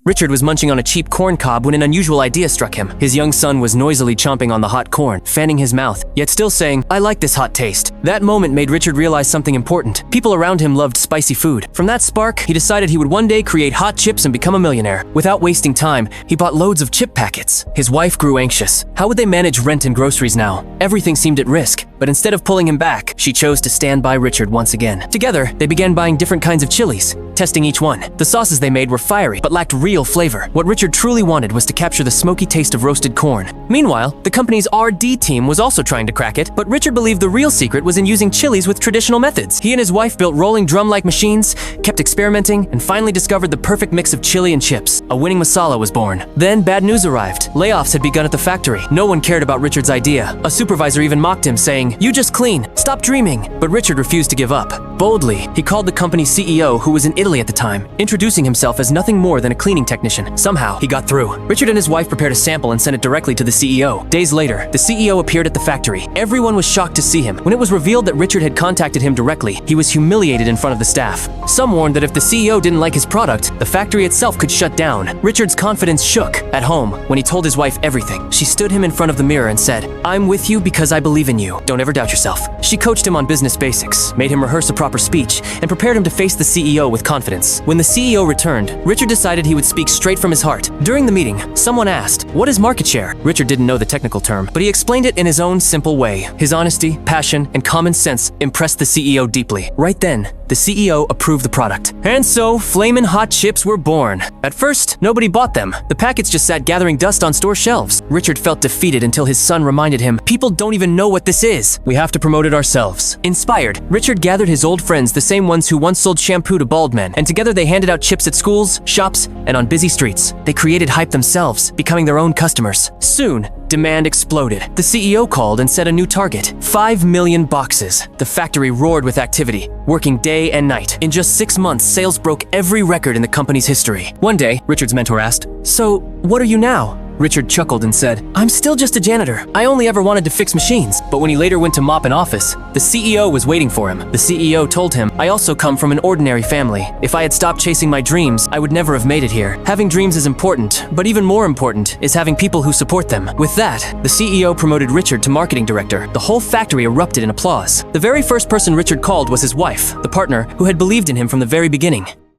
Richard was munching on a cheap corn cob when an unusual idea struck him. His young son was noisily chomping on the hot corn, fanning his mouth, yet still saying, "I like this hot taste." That moment made Richard realize something important. People around him loved spicy food. From that spark, he decided he would one day create hot chips and become a millionaire. Without wasting time, he bought loads of chip packets. His wife grew anxious. How would they manage rent and groceries now? Everything seemed at risk, but instead of pulling him back, she chose to stand by Richard once again. Together, they began buying different kinds of chilies, testing each one. The sauces they made were fiery, but lacked real flavor. What Richard truly wanted was to capture the smoky taste of roasted corn. Meanwhile, the company's R&D team was also trying to crack it, but Richard believed the real secret was in using chilies with traditional methods. He and his wife built rolling drum-like machines, kept experimenting, and finally discovered the perfect mix of chili and chips. A winning masala was born. Then bad news arrived. Layoffs had begun at the factory. No one cared about Richard's idea. A supervisor even mocked him, saying, "You just clean. Stop dreaming." But Richard refused to give up. Boldly, he called the company's CEO, who was in Italy at the time, introducing himself as nothing more than a cleaning technician. Somehow, he got through. Richard and his wife prepared a sample and sent it directly to the CEO. Days later, the CEO appeared at the factory. Everyone was shocked to see him. When it was revealed that Richard had contacted him directly, he was humiliated in front of the staff. Some warned that if the CEO didn't like his product, the factory itself could shut down. Richard's confidence shook. At home, when he told his wife everything, she stood him in front of the mirror and said, "I'm with you because I believe in you. Don't ever doubt yourself." She coached him on business basics, made him rehearse a proper speech, and prepared him to face the CEO with confidence. When the CEO returned, Richard decided he would speak straight from his heart. During the meeting, someone asked, "What is market share?" Richard didn't know the technical term, but he explained it in his own simple way. His honesty, passion, and common sense impressed the CEO deeply. Right then, the CEO approved the product. And so, Flamin' Hot Chips were born. At first, nobody bought them. The packets just sat gathering dust on store shelves. Richard felt defeated until his son reminded him, "People don't even know what this is. We have to promote it ourselves." Inspired, Richard gathered his old friends, the same ones who once sold shampoo to bald men, and together they handed out chips at schools, shops, and on busy streets. They created hype themselves, becoming their own customers. Soon, demand exploded. The CEO called and set a new target, 5 million boxes. The factory roared with activity, working day and night. In just 6 months, sales broke every record in the company's history. One day, Richard's mentor asked, "So, what are you now?" Richard chuckled and said, "I'm still just a janitor. I only ever wanted to fix machines." But when he later went to mop an office, the CEO was waiting for him. The CEO told him, "I also come from an ordinary family. If I had stopped chasing my dreams, I would never have made it here. Having dreams is important, but even more important is having people who support them." With that, the CEO promoted Richard to marketing director. The whole factory erupted in applause. The very first person Richard called was his wife, the partner who had believed in him from the very beginning.